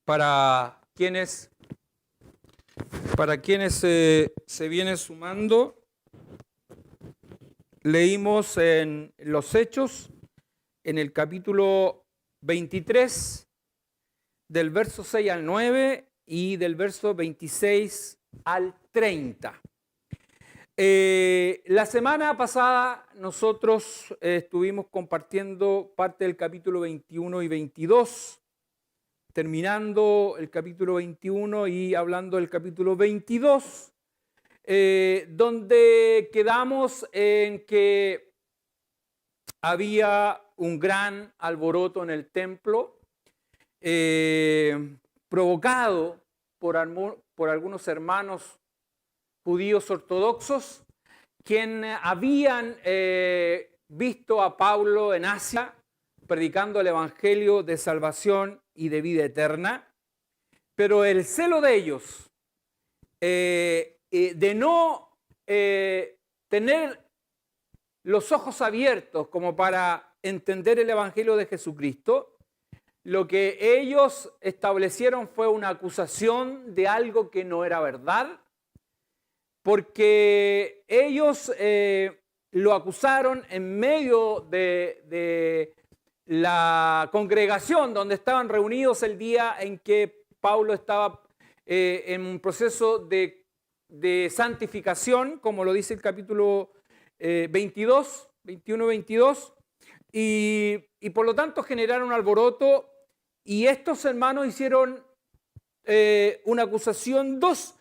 Para quienes se vienen sumando, leímos en los Hechos, en el capítulo 23, del verso 6 al 9 y del verso 26 al 30. La semana pasada nosotros estuvimos compartiendo parte del capítulo 21 y 22, terminando el capítulo 21 y hablando del capítulo 22, donde quedamos en que había un gran alboroto en el templo, provocado por algunos hermanos judíos ortodoxos, quienes habían visto a Pablo en Asia predicando el evangelio de salvación y de vida eterna, pero el celo de ellos de no tener los ojos abiertos como para entender el evangelio de Jesucristo, lo que ellos establecieron fue una acusación de algo que no era verdad, porque ellos lo acusaron en medio de la congregación donde estaban reunidos el día en que Pablo estaba en un proceso de santificación, como lo dice el capítulo 21-22, y por lo tanto generaron un alboroto, y estos hermanos hicieron una acusación, dos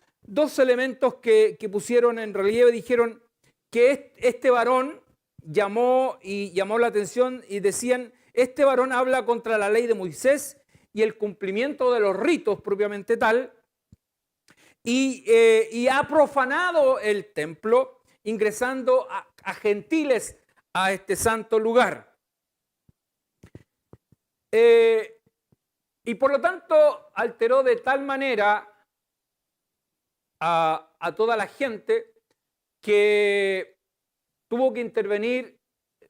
elementos que pusieron en relieve. Dijeron que este varón llamó la atención y decían: este varón habla contra la ley de Moisés y el cumplimiento de los ritos propiamente tal, y ha profanado el templo ingresando a gentiles a este santo lugar. Y por lo tanto alteró de tal manera a toda la gente que tuvo que intervenir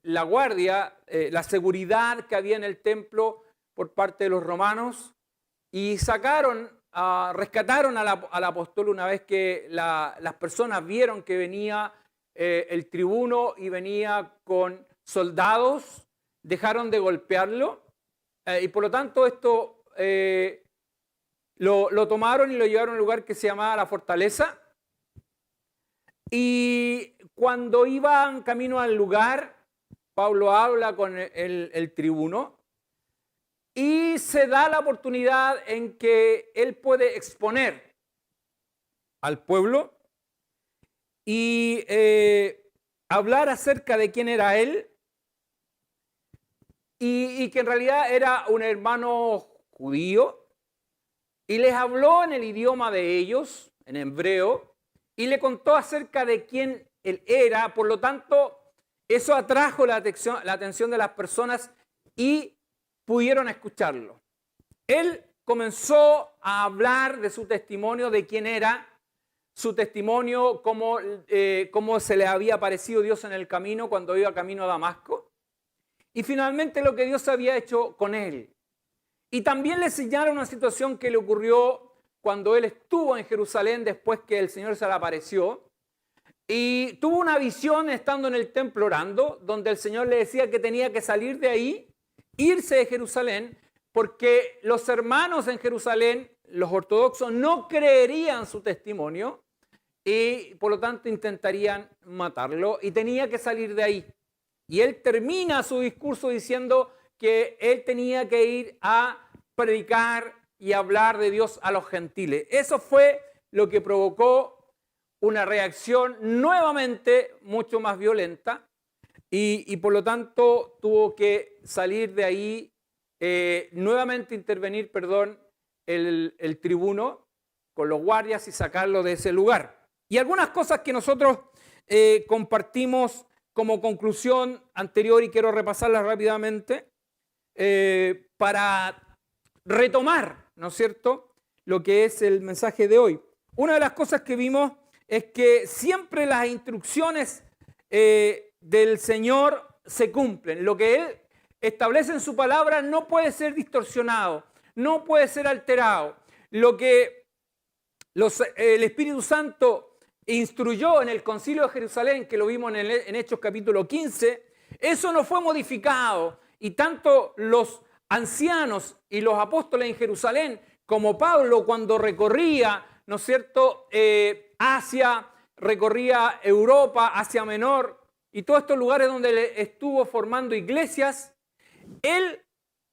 la guardia, la seguridad que había en el templo por parte de los romanos, y rescataron al apóstol una vez que las personas vieron que venía el tribuno y venía con soldados. Dejaron de golpearlo y por lo tanto esto lo tomaron y lo llevaron a un lugar que se llamaba la fortaleza. Y cuando iban camino al lugar, Pablo habla con el tribuno y se da la oportunidad en que él puede exponer al pueblo y hablar acerca de quién era él, y que en realidad era un hermano judío, y les habló en el idioma de ellos, en hebreo, y le contó acerca de quién él era. Por lo tanto, eso atrajo la atención de las personas y pudieron escucharlo. Él comenzó a hablar de su testimonio, de quién era, su testimonio, cómo se le había aparecido Dios en el camino cuando iba camino a Damasco, y finalmente lo que Dios había hecho con él. Y también le señalaron una situación que le ocurrió cuando él estuvo en Jerusalén después que el Señor se le apareció, y tuvo una visión estando en el templo orando, donde el Señor le decía que tenía que salir de ahí, irse de Jerusalén, porque los hermanos en Jerusalén, los ortodoxos, no creerían su testimonio y por lo tanto intentarían matarlo, y tenía que salir de ahí. Y él termina su discurso diciendo que él tenía que ir a predicar y hablar de Dios a los gentiles. Eso fue lo que provocó una reacción nuevamente mucho más violenta, y por lo tanto tuvo que salir de ahí, nuevamente intervenir, el tribuno con los guardias y sacarlo de ese lugar. Y algunas cosas que nosotros compartimos como conclusión anterior, y quiero repasarlas rápidamente para retomar, ¿no es cierto?, lo que es el mensaje de hoy. Una de las cosas que vimos es que siempre las instrucciones del Señor se cumplen. Lo que Él establece en su palabra no puede ser distorsionado, no puede ser alterado. Lo que el Espíritu Santo instruyó en el Concilio de Jerusalén, que lo vimos en Hechos capítulo 15, eso no fue modificado. Y tanto los ancianos y los apóstoles en Jerusalén, como Pablo cuando recorría, ¿no es cierto?, Asia, recorría Europa, Asia Menor, y todos estos lugares donde estuvo formando iglesias, él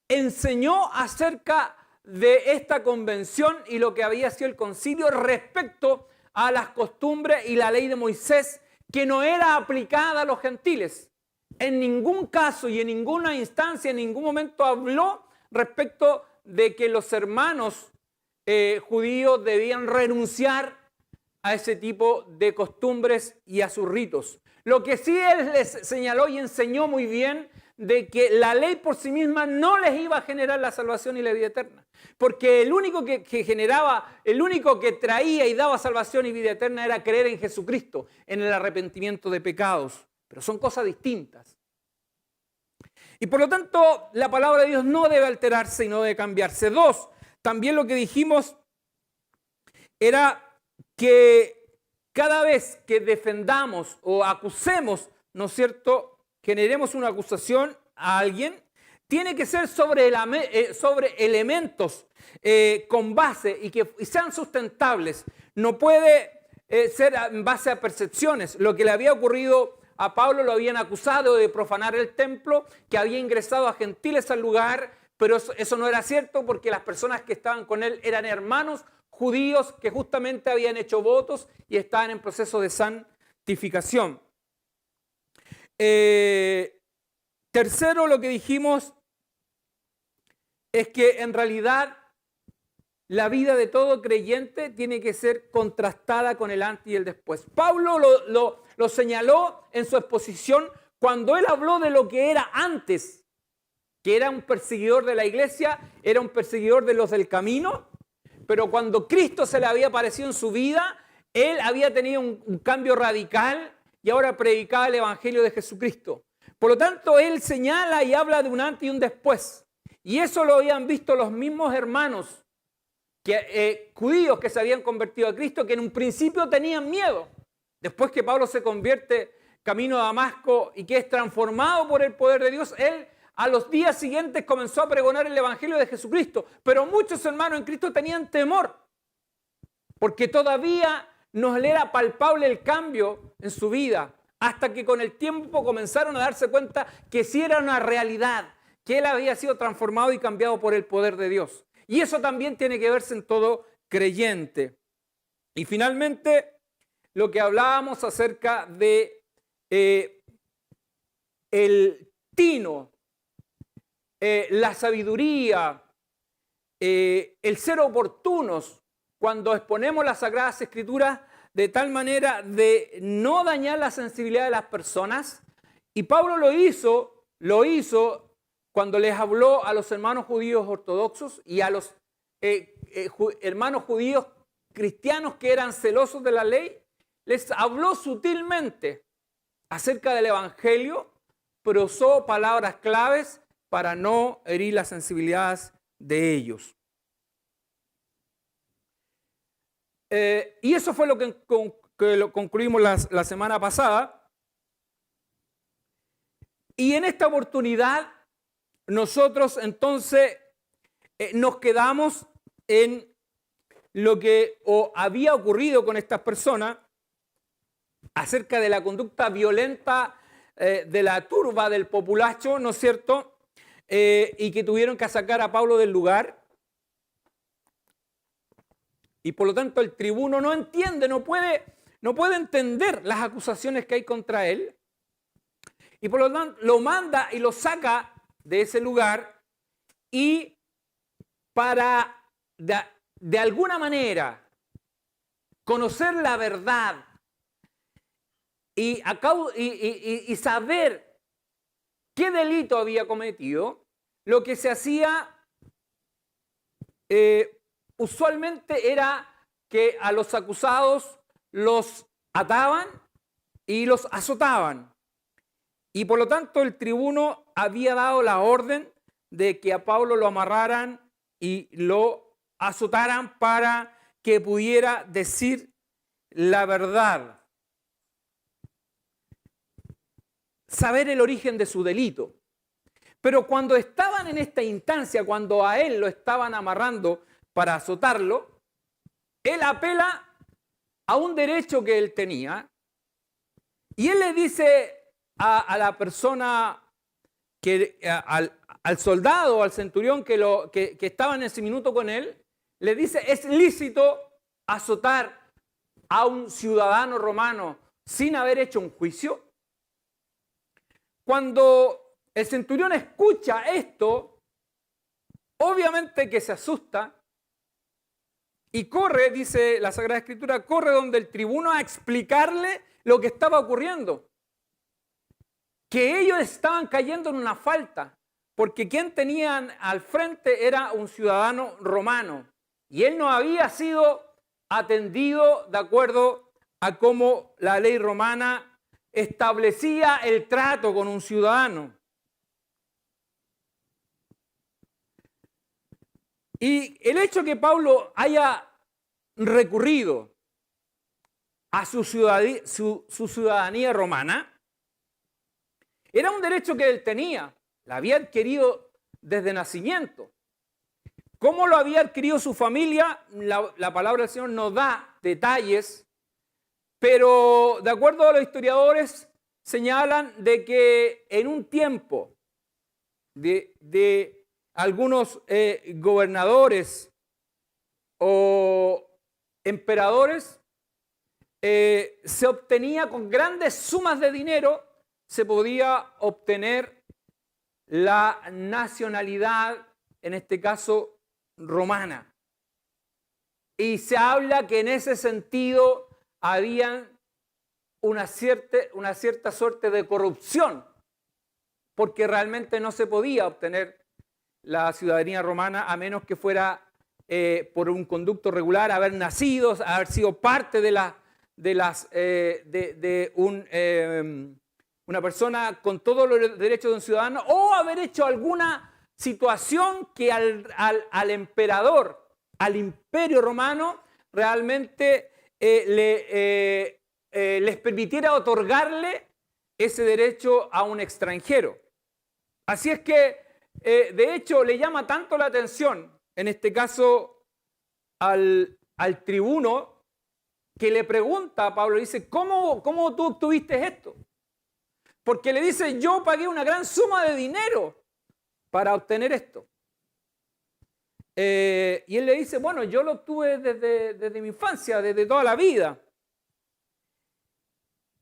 enseñó acerca de esta convención y lo que había sido el concilio respecto a las costumbres y la ley de Moisés, que no era aplicada a los gentiles. En ningún caso y en ninguna instancia, en ningún momento habló respecto de que los hermanos judíos debían renunciar a ese tipo de costumbres y a sus ritos. Lo que sí él les señaló y enseñó muy bien, de que la ley por sí misma no les iba a generar la salvación y la vida eterna. Porque el único que generaba, el único que traía y daba salvación y vida eterna era creer en Jesucristo, en el arrepentimiento de pecados. Pero son cosas distintas. Y por lo tanto, la palabra de Dios no debe alterarse y no debe cambiarse. 2, también lo que dijimos era que cada vez que defendamos o acusemos, ¿no es cierto?, generemos una acusación a alguien, tiene que ser sobre elementos con base y que sean sustentables. No puede ser en base a percepciones. Lo que le había ocurrido a Pablo, lo habían acusado de profanar el templo, que había ingresado a gentiles al lugar, pero eso no era cierto porque las personas que estaban con él eran hermanos judíos que justamente habían hecho votos y estaban en proceso de santificación. Tercero, lo que dijimos es que en realidad la vida de todo creyente tiene que ser contrastada con el antes y el después. Pablo lo señaló en su exposición cuando él habló de lo que era antes, que era un perseguidor de la iglesia, era un perseguidor de los del camino, pero cuando Cristo se le había aparecido en su vida, él había tenido un cambio radical y ahora predicaba el Evangelio de Jesucristo. Por lo tanto, él señala y habla de un antes y un después. Y eso lo habían visto los mismos hermanos judíos que se habían convertido a Cristo, que en un principio tenían miedo. Después que Pablo se convierte camino a Damasco y que es transformado por el poder de Dios, él a los días siguientes comenzó a pregonar el Evangelio de Jesucristo. Pero muchos hermanos en Cristo tenían temor, porque todavía no le era palpable el cambio en su vida, hasta que con el tiempo comenzaron a darse cuenta que sí era una realidad, que él había sido transformado y cambiado por el poder de Dios. Y eso también tiene que verse en todo creyente. Y finalmente, lo que hablábamos acerca de el tino, la sabiduría, el ser oportunos cuando exponemos las Sagradas Escrituras de tal manera de no dañar la sensibilidad de las personas. Y Pablo lo hizo cuando les habló a los hermanos judíos ortodoxos y a los hermanos judíos cristianos que eran celosos de la ley. Les habló sutilmente acerca del Evangelio, pero usó palabras claves para no herir las sensibilidades de ellos. Y eso fue lo que concluimos la semana pasada. Y en esta oportunidad nosotros entonces nos quedamos en lo que había ocurrido con estas personas acerca de la conducta violenta de la turba del populacho, ¿no es cierto? Y que tuvieron que sacar a Pablo del lugar. Y por lo tanto el tribuno no entiende, no puede entender las acusaciones que hay contra él. Y por lo tanto lo manda y lo saca de ese lugar y para de alguna manera conocer la verdad y saber qué delito había cometido, lo que se hacía usualmente era que a los acusados los ataban y los azotaban. Y por lo tanto el tribuno había dado la orden de que a Pablo lo amarraran y lo azotaran para que pudiera decir la verdad. Saber el origen de su delito. Pero cuando estaban en esta instancia, cuando a él lo estaban amarrando para azotarlo, él apela a un derecho que él tenía y él le dice a la persona, al soldado, al centurión que estaba en ese minuto con él, le dice, es lícito azotar a un ciudadano romano sin haber hecho un juicio. Cuando el centurión escucha esto, obviamente que se asusta y corre, dice la Sagrada Escritura, corre donde el tribuno a explicarle lo que estaba ocurriendo. Que ellos estaban cayendo en una falta, porque quien tenían al frente era un ciudadano romano y él no había sido atendido de acuerdo a cómo la ley romana establecía el trato con un ciudadano. Y el hecho que Pablo haya recurrido a su ciudadanía romana era un derecho que él tenía, la había adquirido desde nacimiento. ¿Cómo lo había adquirido su familia? La palabra del Señor no da detalles, pero de acuerdo a los historiadores señalan de que en un tiempo de algunos gobernadores o emperadores, se obtenía con grandes sumas de dinero, se podía obtener la nacionalidad, en este caso romana. Y se habla que en ese sentido había una cierta suerte de corrupción, porque realmente no se podía obtener la ciudadanía romana a menos que fuera por un conducto regular, haber nacido, haber sido parte de una persona con todos los derechos de un ciudadano o haber hecho alguna situación que al emperador, al imperio romano, realmente les permitiera otorgarle ese derecho a un extranjero. Así es que, de hecho, le llama tanto la atención, en este caso, al tribuno, que le pregunta a Pablo, dice, ¿cómo tú obtuviste esto? Porque le dice, yo pagué una gran suma de dinero para obtener esto. Y él le dice, bueno, yo lo obtuve desde mi infancia, desde toda la vida.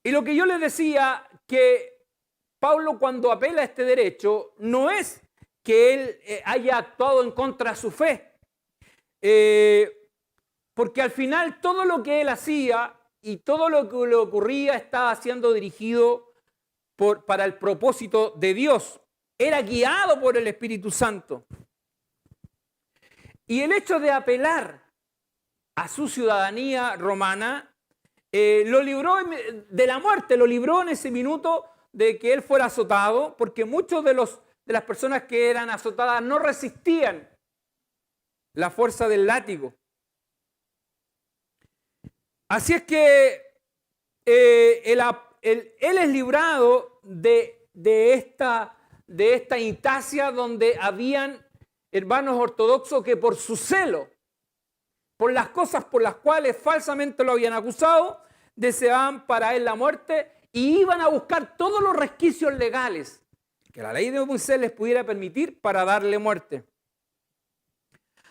Y lo que yo les decía, que Pablo cuando apela a este derecho, no es que él haya actuado en contra de su fe. Porque al final todo lo que él hacía y todo lo que le ocurría estaba siendo dirigido para el propósito de Dios. Era guiado por el Espíritu Santo. Y el hecho de apelar a su ciudadanía romana lo libró de la muerte, lo libró en ese minuto de que él fuera azotado, porque muchos de las personas que eran azotadas no resistían la fuerza del látigo. Así es que él es librado de esta instancia donde habían hermanos ortodoxos que por su celo, por las cosas por las cuales falsamente lo habían acusado, deseaban para él la muerte y iban a buscar todos los resquicios legales que la ley de Moisés les pudiera permitir para darle muerte.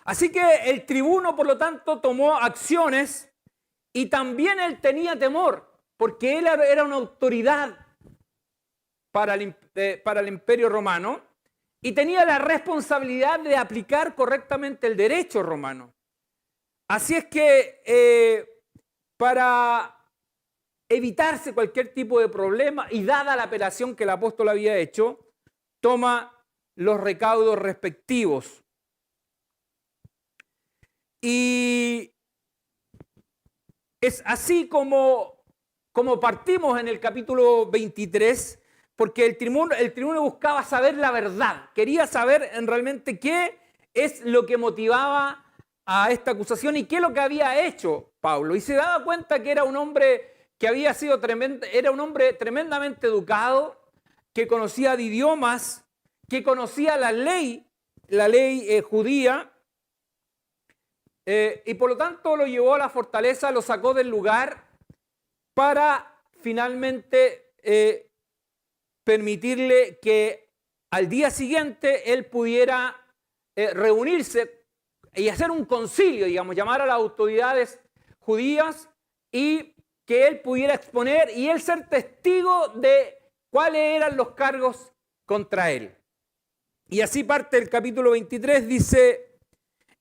Así que el tribuno, por lo tanto, tomó acciones y también él tenía temor, porque él era una autoridad para el imperio romano y tenía la responsabilidad de aplicar correctamente el derecho romano. Así es que para evitarse cualquier tipo de problema y dada la apelación que el apóstol había hecho, toma los recaudos respectivos. Y es así como partimos en el capítulo 23, porque el tribuno buscaba saber la verdad, quería saber realmente qué es lo que motivaba a esta acusación y qué es lo que había hecho Pablo. Y se daba cuenta que era un hombre que había sido era un hombre tremendamente educado, que conocía de idiomas, que conocía la ley judía, y por lo tanto lo llevó a la fortaleza, lo sacó del lugar para finalmente permitirle que al día siguiente él pudiera reunirse y hacer un concilio, digamos, llamar a las autoridades judías y que él pudiera exponer y él ser testigo de cuáles eran los cargos contra él. Y así parte el capítulo 23, dice,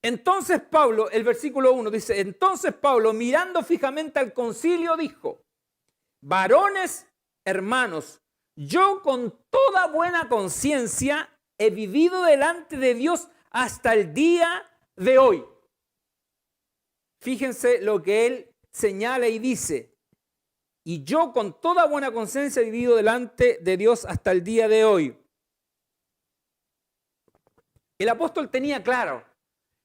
entonces Pablo, el versículo 1 dice, entonces Pablo, mirando fijamente al concilio, dijo, varones, hermanos, yo con toda buena conciencia he vivido delante de Dios hasta el día de hoy. Fíjense lo que él señala y dice, y yo con toda buena conciencia he vivido delante de Dios hasta el día de hoy. El apóstol tenía claro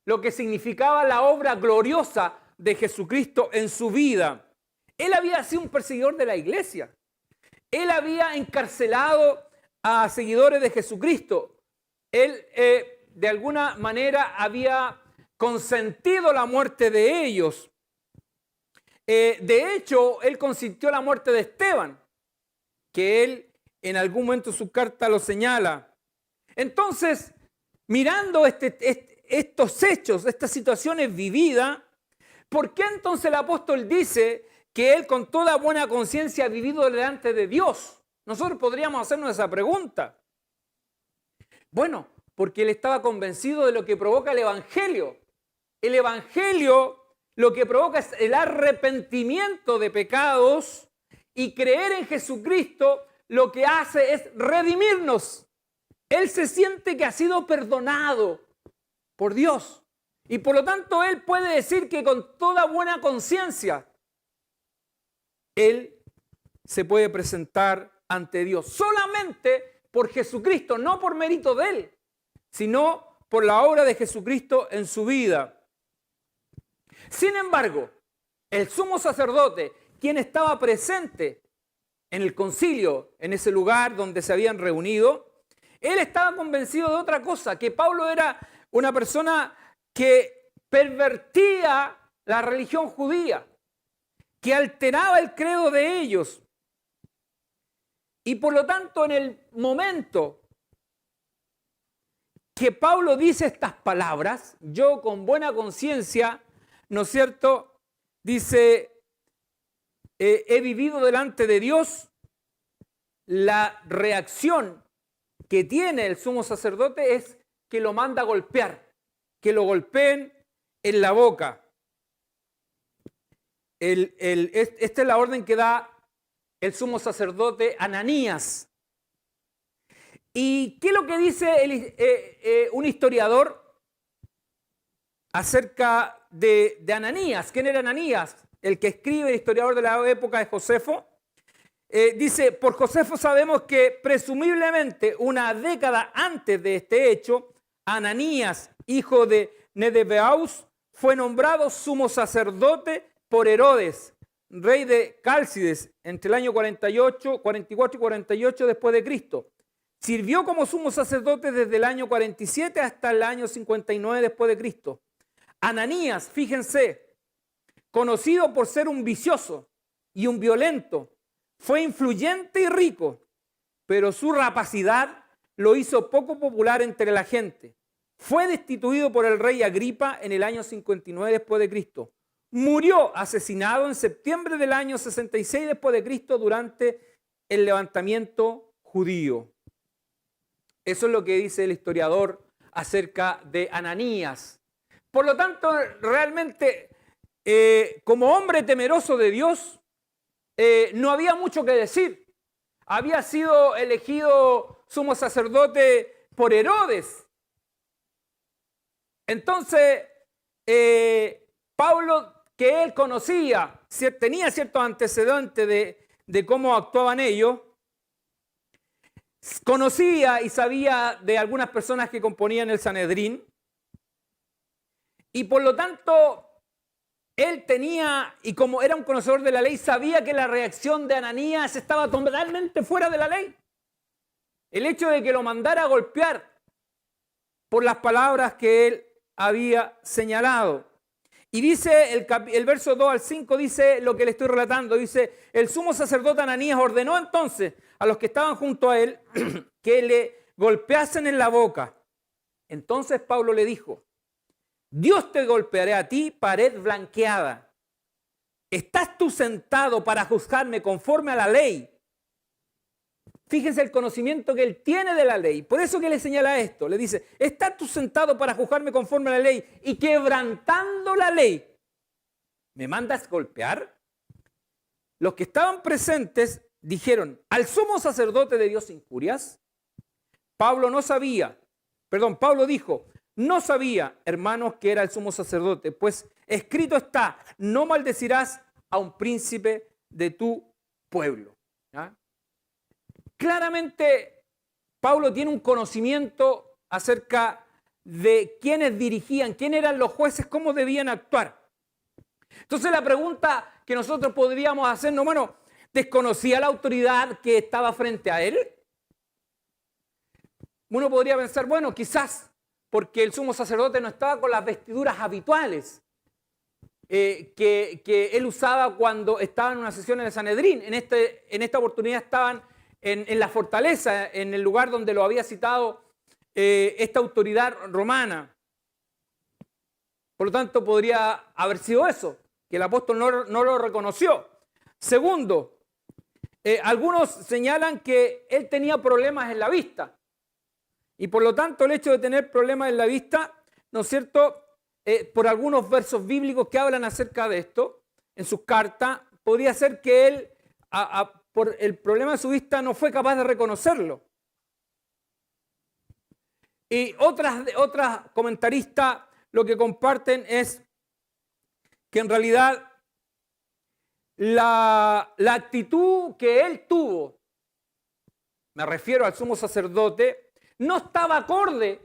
lo que significaba la obra gloriosa de Jesucristo en su vida. Él había sido un perseguidor de la iglesia. Él había encarcelado a seguidores de Jesucristo. Él de alguna manera había consentido la muerte de ellos. De hecho, él consintió la muerte de Esteban, que él en algún momento en su carta lo señala. Entonces, mirando estos hechos, estas situaciones vividas, ¿por qué entonces el apóstol dice que él con toda buena conciencia ha vivido delante de Dios? Nosotros podríamos hacernos esa pregunta. Bueno, porque él estaba convencido de lo que provoca el Evangelio. El Evangelio lo que provoca es el arrepentimiento de pecados y creer en Jesucristo lo que hace es redimirnos. Él se siente que ha sido perdonado por Dios y por lo tanto él puede decir que con toda buena conciencia él se puede presentar ante Dios solamente por Jesucristo, no por mérito de él, sino por la obra de Jesucristo en su vida. Sin embargo, el sumo sacerdote, quien estaba presente en el concilio, en ese lugar donde se habían reunido, él estaba convencido de otra cosa, que Pablo era una persona que pervertía la religión judía, que alteraba el credo de ellos. Y por lo tanto, en el momento que Pablo dice estas palabras, yo con buena conciencia, ¿no es cierto?, dice, he vivido delante de Dios, la reacción que tiene el sumo sacerdote es que lo manda a golpear, que lo golpeen en la boca. Esta es la orden que da el sumo sacerdote Ananías. ¿Y qué es lo que dice un historiador acerca de Ananías? ¿Quién era Ananías? El que escribe, el historiador de la época de Josefo. Dice, por Josefo sabemos que presumiblemente una década antes de este hecho, Ananías, hijo de Nedebeaus, fue nombrado sumo sacerdote por Herodes, rey de Cálcides, entre el año 44 y 48 después de Cristo. Sirvió como sumo sacerdote desde el año 47 hasta el año 59 después de Cristo. Ananías, fíjense, conocido por ser un vicioso y un violento, fue influyente y rico, pero su rapacidad lo hizo poco popular entre la gente. Fue destituido por el rey Agripa en el año 59 después de Cristo. Murió asesinado en septiembre del año 66 después de Cristo durante el levantamiento judío. Eso es lo que dice el historiador acerca de Ananías. Por lo tanto, realmente, como hombre temeroso de Dios, no había mucho que decir. Había sido elegido sumo sacerdote por Herodes. Entonces, Pablo, que él conocía, tenía ciertos antecedentes de cómo actuaban ellos, conocía y sabía de algunas personas que componían el Sanedrín, Y por lo tanto, él tenía, y como era un conocedor de la ley, sabía que la reacción de Ananías estaba totalmente fuera de la ley. El hecho de que lo mandara a golpear por las palabras que él había señalado. Y dice el verso 2 al 5, dice lo que le estoy relatando. Dice, el sumo sacerdote Ananías ordenó entonces a los que estaban junto a él que le golpeasen en la boca. Entonces Pablo le dijo, Dios te golpeará a ti, pared blanqueada. ¿Estás tú sentado para juzgarme conforme a la ley? Fíjense el conocimiento que él tiene de la ley. Por eso que le señala esto. Le dice, ¿estás tú sentado para juzgarme conforme a la ley y quebrantando la ley, me mandas golpear? Los que estaban presentes dijeron, ¿al sumo sacerdote de Dios injurias? Pablo dijo, no sabía, hermanos, que era el sumo sacerdote, pues escrito está, no maldecirás a un príncipe de tu pueblo. ¿Ah? Claramente, Pablo tiene un conocimiento acerca de quiénes dirigían, quién eran los jueces, cómo debían actuar. Entonces la pregunta que nosotros podríamos hacernos, bueno, ¿desconocía la autoridad que estaba frente a él? Uno podría pensar, bueno, quizás porque el sumo sacerdote no estaba con las vestiduras habituales que él usaba cuando estaba en una sesión en el Sanedrín. En esta oportunidad estaban en la fortaleza, en el lugar donde lo había citado esta autoridad romana. Por lo tanto, podría haber sido eso, que el apóstol no lo reconoció. Segundo, algunos señalan que él tenía problemas en la vista. Y por lo tanto, el hecho de tener problemas en la vista, ¿no es cierto?, por algunos versos bíblicos que hablan acerca de esto, en sus cartas, podría ser que él, por el problema de su vista, no fue capaz de reconocerlo. Y otras comentaristas lo que comparten es que en realidad la actitud que él tuvo, me refiero al sumo sacerdote, no estaba acorde,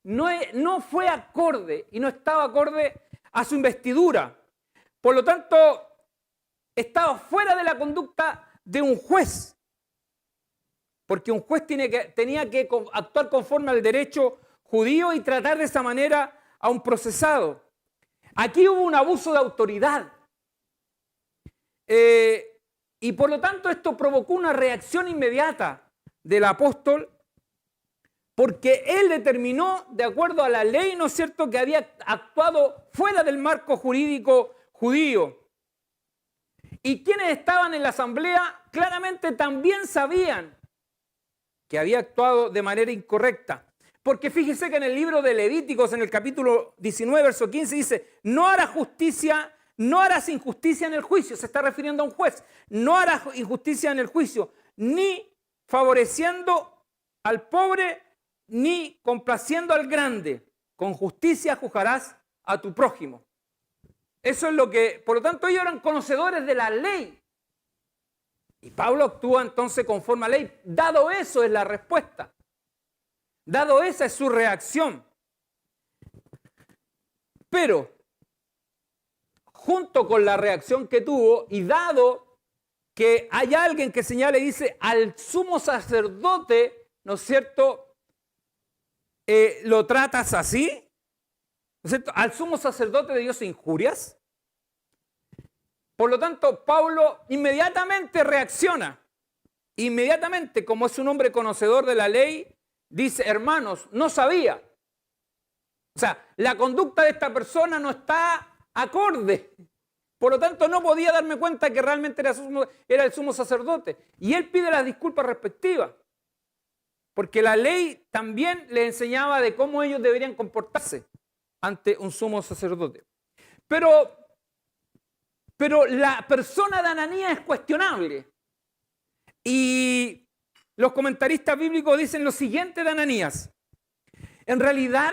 no fue acorde y no estaba acorde a su investidura. Por lo tanto, estaba fuera de la conducta de un juez, porque un juez tenía que actuar conforme al derecho judío y tratar de esa manera a un procesado. Aquí hubo un abuso de autoridad. Y por lo tanto esto provocó una reacción inmediata del apóstol, porque él determinó, de acuerdo a la ley, ¿no es cierto?, que había actuado fuera del marco jurídico judío. Y quienes estaban en la asamblea claramente también sabían que había actuado de manera incorrecta. Porque fíjese que en el libro de Levíticos, en el capítulo 19, verso 15, dice, no harás injusticia en el juicio. Se está refiriendo a un juez. No harás injusticia en el juicio, ni favoreciendo al pobre, ni complaciendo al grande. Con justicia juzgarás a tu prójimo. Eso es lo que, por lo tanto, ellos eran conocedores de la ley. Y Pablo actúa entonces conforme a la ley. Dado eso es la respuesta. Dado esa es su reacción. Pero, junto con la reacción que tuvo, y dado que hay alguien que señala y dice, al sumo sacerdote, ¿no es cierto?, lo tratas así, ¿no es cierto?, al sumo sacerdote de Dios injurias. Por lo tanto, Pablo inmediatamente reacciona. Inmediatamente, como es un hombre conocedor de la ley, dice, hermanos, no sabía. O sea, la conducta de esta persona no está acorde. Por lo tanto, no podía darme cuenta que realmente era el sumo sacerdote. Y él pide las disculpas respectivas. Porque la ley también le enseñaba de cómo ellos deberían comportarse ante un sumo sacerdote. Pero la persona de Ananías es cuestionable. Y los comentaristas bíblicos dicen lo siguiente de Ananías. En realidad,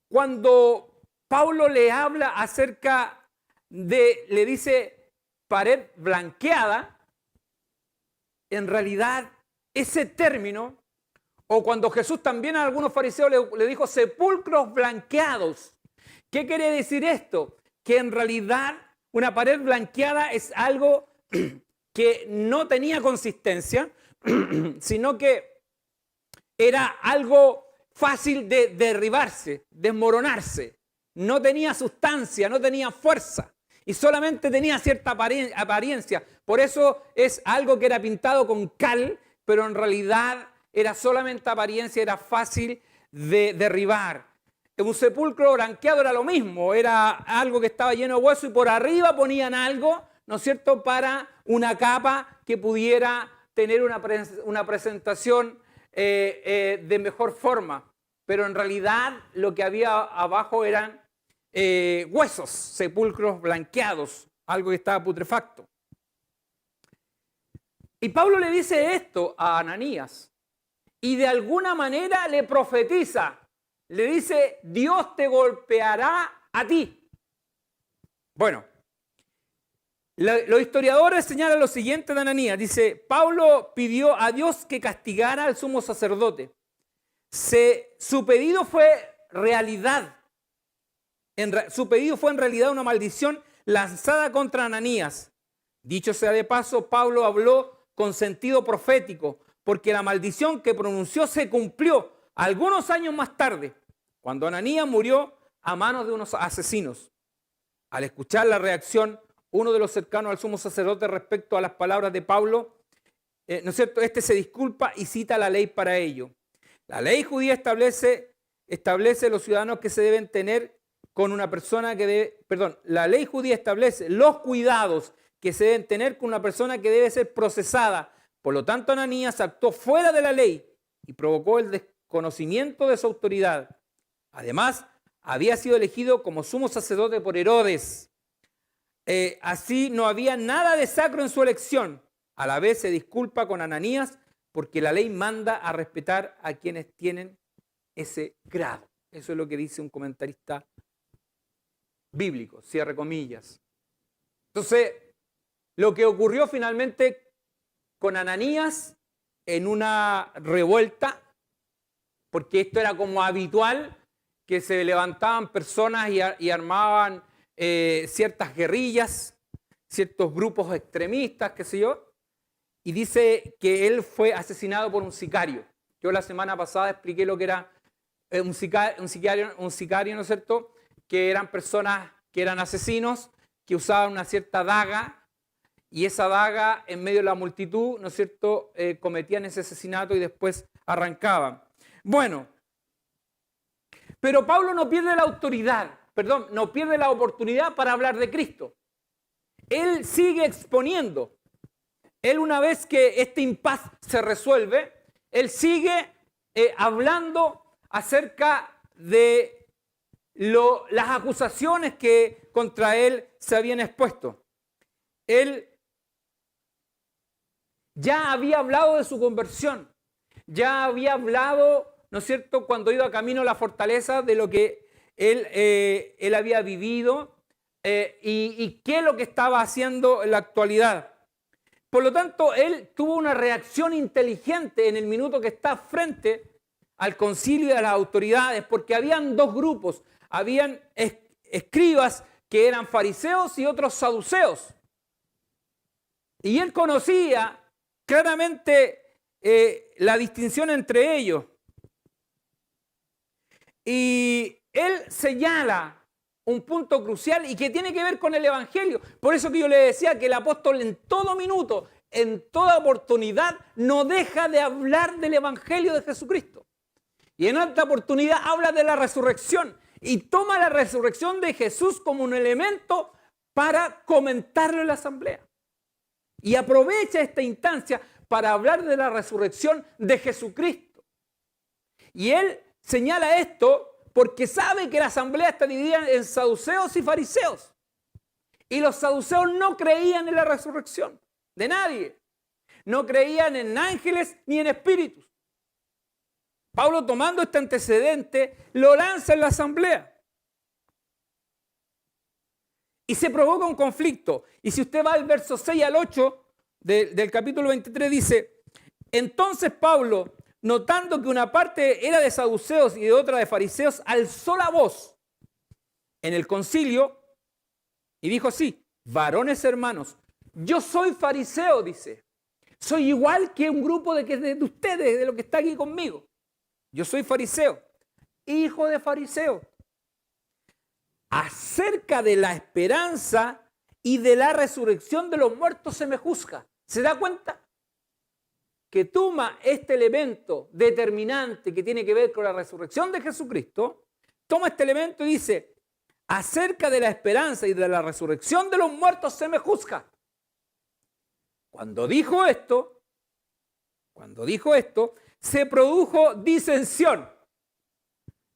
cuando Pablo le habla acerca le dice pared blanqueada, en realidad ese término O cuando Jesús también a algunos fariseos le dijo sepulcros blanqueados. ¿Qué quiere decir esto? Que en realidad una pared blanqueada es algo que no tenía consistencia, sino que era algo fácil de derribarse, desmoronarse. No tenía sustancia, no tenía fuerza y solamente tenía cierta apariencia. Por eso es algo que era pintado con cal, pero en realidad era solamente apariencia, era fácil de derribar. Un sepulcro blanqueado era lo mismo, era algo que estaba lleno de hueso y por arriba ponían algo, ¿no es cierto?, para una capa que pudiera tener una presentación de mejor forma. Pero en realidad lo que había abajo eran huesos, sepulcros blanqueados, algo que estaba putrefacto. Y Pablo le dice esto a Ananías y de alguna manera le profetiza. Le dice, Dios te golpeará a ti. Bueno, los historiadores señalan lo siguiente de Ananías. Dice, Pablo pidió a Dios que castigara al sumo sacerdote. Su pedido fue realidad. Su pedido fue en realidad una maldición lanzada contra Ananías. Dicho sea de paso, Pablo habló con sentido profético, porque la maldición que pronunció se cumplió algunos años más tarde, cuando Ananías murió a manos de unos asesinos. Al escuchar la reacción, uno de los cercanos al sumo sacerdote respecto a las palabras de Pablo, ¿no es cierto?, este se disculpa y cita la ley para ello. La ley judía establece los ciudadanos que se deben tener con una persona la ley judía establece los cuidados que se deben tener con una persona que debe ser procesada. Por lo tanto, Ananías actuó fuera de la ley y provocó el desconocimiento de su autoridad. Además, había sido elegido como sumo sacerdote por Herodes. Así no había nada de sacro en su elección. A la vez se disculpa con Ananías porque la ley manda a respetar a quienes tienen ese grado. Eso es lo que dice un comentarista bíblico, cierre comillas. Entonces, lo que ocurrió finalmente con Ananías en una revuelta, porque esto era como habitual, que se levantaban personas y armaban ciertas guerrillas, ciertos grupos extremistas, qué sé yo, y dice que él fue asesinado por un sicario. Yo la semana pasada expliqué lo que era un sicario, ¿no es cierto?, que eran personas que eran asesinos, que usaban una cierta daga, y esa daga en medio de la multitud, ¿no es cierto?, cometían ese asesinato y después arrancaban. Bueno, pero Pablo no pierde la no pierde la oportunidad para hablar de Cristo. Él sigue exponiendo. Él, una vez que este impas se resuelve, él sigue hablando acerca de las acusaciones que contra él se habían expuesto. Él ya había hablado de su conversión, ya había hablado, ¿no es cierto?, cuando iba camino a la fortaleza, de lo que él había vivido y qué es lo que estaba haciendo en la actualidad. Por lo tanto, él tuvo una reacción inteligente en el minuto que está frente al concilio y a las autoridades, porque habían dos grupos, habían escribas que eran fariseos y otros saduceos. Y él conocía claramente la distinción entre ellos. Y él señala un punto crucial y que tiene que ver con el Evangelio. Por eso que yo le decía que el apóstol en todo minuto, en toda oportunidad, no deja de hablar del Evangelio de Jesucristo. Y en esta oportunidad habla de la resurrección y toma la resurrección de Jesús como un elemento para comentarlo en la asamblea. Y aprovecha esta instancia para hablar de la resurrección de Jesucristo. Y él señala esto porque sabe que la asamblea está dividida en saduceos y fariseos. Y los saduceos no creían en la resurrección de nadie. No creían en ángeles ni en espíritus. Pablo, tomando este antecedente, lo lanza en la asamblea. Y se provoca un conflicto. Y si usted va al verso 6 al 8 del capítulo 23, dice: entonces Pablo, notando que una parte era de saduceos y de otra de fariseos, alzó la voz en el concilio y dijo así: varones hermanos, yo soy fariseo, dice. Soy igual que un grupo de ustedes, de lo que está aquí conmigo. Yo soy fariseo, hijo de fariseo. Acerca de la esperanza y de la resurrección de los muertos se me juzga. ¿Se da cuenta? Que toma este elemento determinante que tiene que ver con la resurrección de Jesucristo, toma este elemento y dice: acerca de la esperanza y de la resurrección de los muertos se me juzga. Cuando dijo esto, se produjo disensión,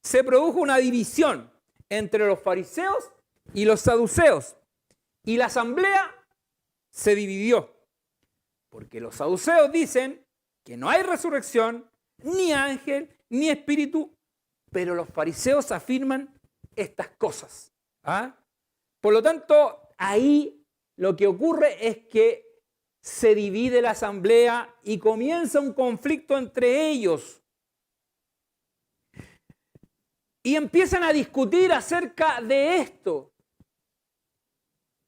se produjo una división entre los fariseos y los saduceos, y la asamblea se dividió. Porque los saduceos dicen que no hay resurrección, ni ángel, ni espíritu, pero los fariseos afirman estas cosas. ¿Ah? Por lo tanto, ahí lo que ocurre es que se divide la asamblea y comienza un conflicto entre ellos. Y empiezan a discutir acerca de esto.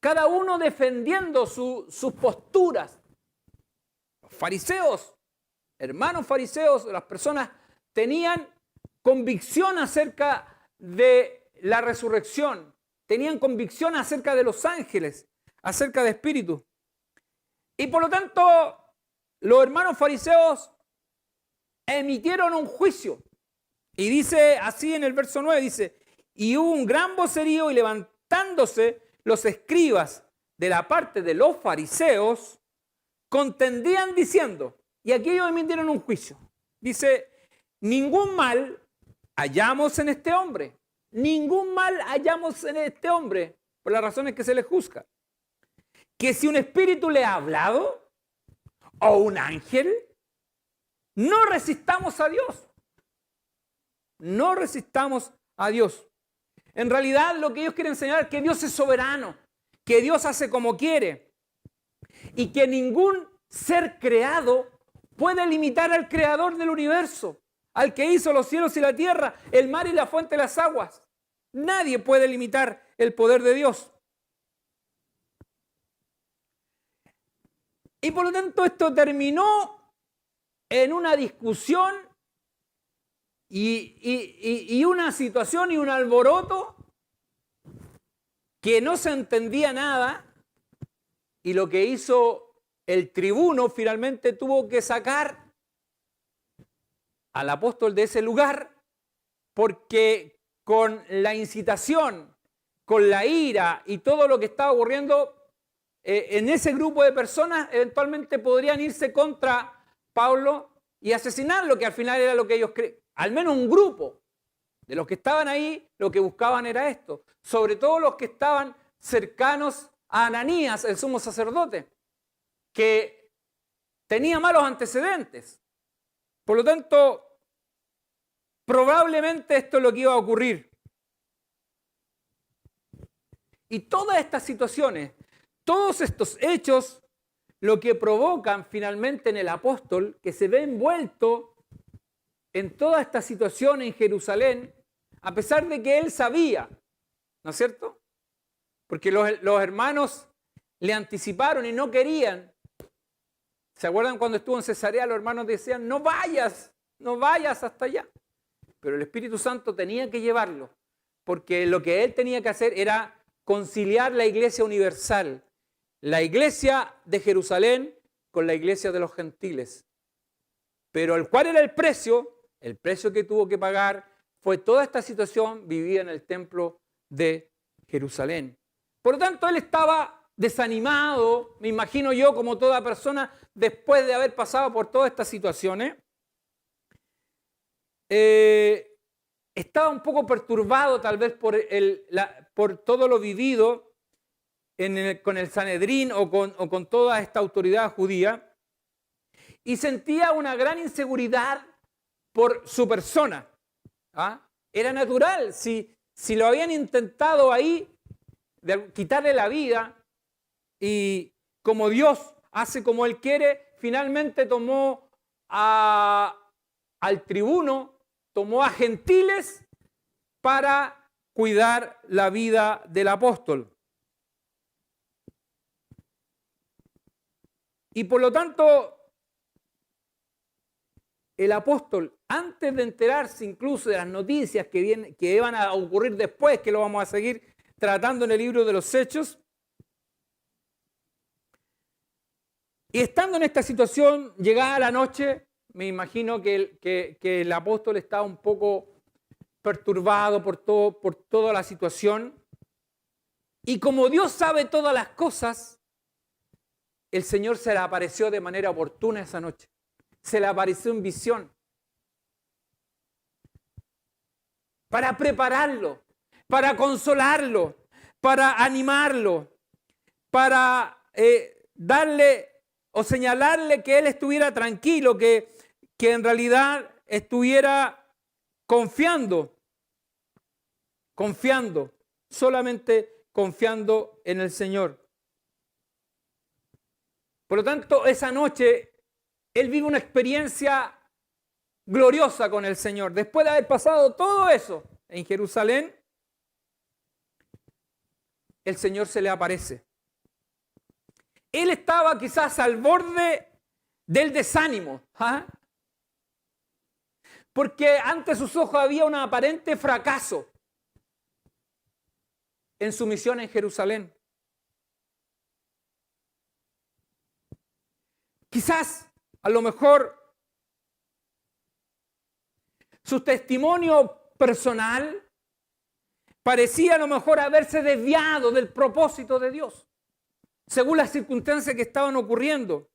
Cada uno defendiendo sus posturas. Los fariseos, hermanos fariseos, las personas tenían convicción acerca de la resurrección, tenían convicción acerca de los ángeles, acerca de espíritus. Y por lo tanto, los hermanos fariseos emitieron un juicio. Y dice así en el verso 9, dice: y hubo un gran vocerío y levantándose los escribas de la parte de los fariseos, contendían diciendo, y aquí ellos emitieron un juicio, dice: ningún mal hallamos en este hombre, ningún mal hallamos en este hombre, por las razones que se le juzga. Que si un espíritu le ha hablado, o un ángel, no resistamos a Dios. No resistamos a Dios. En realidad lo que ellos quieren enseñar es que Dios es soberano, que Dios hace como quiere y que ningún ser creado puede limitar al creador del universo, al que hizo los cielos y la tierra, el mar y la fuente de las aguas. Nadie puede limitar el poder de Dios. Y por lo tanto esto terminó en una discusión y una situación y un alboroto que no se entendía nada, y lo que hizo el tribuno finalmente tuvo que sacar al apóstol de ese lugar, porque con la incitación, con la ira y todo lo que estaba ocurriendo en ese grupo de personas, eventualmente podrían irse contra Pablo y asesinarlo, que al final era lo que ellos creían. Al menos un grupo de los que estaban ahí, lo que buscaban era esto. Sobre todo los que estaban cercanos a Ananías, el sumo sacerdote, que tenía malos antecedentes. Por lo tanto, probablemente esto es lo que iba a ocurrir. Y todas estas situaciones, todos estos hechos, lo que provocan finalmente en el apóstol, que se ve envuelto en toda esta situación en Jerusalén, a pesar de que él sabía, ¿no es cierto? Porque los hermanos le anticiparon y no querían. ¿Se acuerdan cuando estuvo en Cesarea? Los hermanos decían: no vayas hasta allá. Pero el Espíritu Santo tenía que llevarlo, porque lo que él tenía que hacer era conciliar la iglesia universal, la iglesia de Jerusalén con la iglesia de los gentiles. Pero ¿cuál era el precio? El precio que tuvo que pagar fue toda esta situación vivida en el templo de Jerusalén. Por lo tanto, él estaba desanimado, me imagino yo, como toda persona, después de haber pasado por todas estas situaciones. Estaba un poco perturbado tal vez por todo lo vivido con el Sanedrín o con toda esta autoridad judía, y sentía una gran inseguridad por su persona. ¿Ah? Era natural, si lo habían intentado ahí de quitarle la vida, y como Dios hace como Él quiere, finalmente tomó a al tribuno, tomó a gentiles para cuidar la vida del apóstol. Y por lo tanto, el apóstol, antes de enterarse incluso de las noticias que van a ocurrir después, que lo vamos a seguir tratando en el libro de los Hechos, y estando en esta situación, llegada la noche, me imagino que el apóstol estaba un poco perturbado por toda la situación. Y como Dios sabe todas las cosas, el Señor se le apareció de manera oportuna esa noche. Se le apareció en visión. Para prepararlo, para consolarlo, para animarlo, para darle o señalarle que él estuviera tranquilo, que en realidad estuviera confiando, solamente confiando en el Señor. Por lo tanto, esa noche él vive una experiencia gloriosa con el Señor. Después de haber pasado todo eso en Jerusalén, el Señor se le aparece. Él estaba quizás al borde del desánimo, porque ante sus ojos había un aparente fracaso en su misión en Jerusalén. Quizás, a lo mejor, su testimonio personal parecía a lo mejor haberse desviado del propósito de Dios, según las circunstancias que estaban ocurriendo.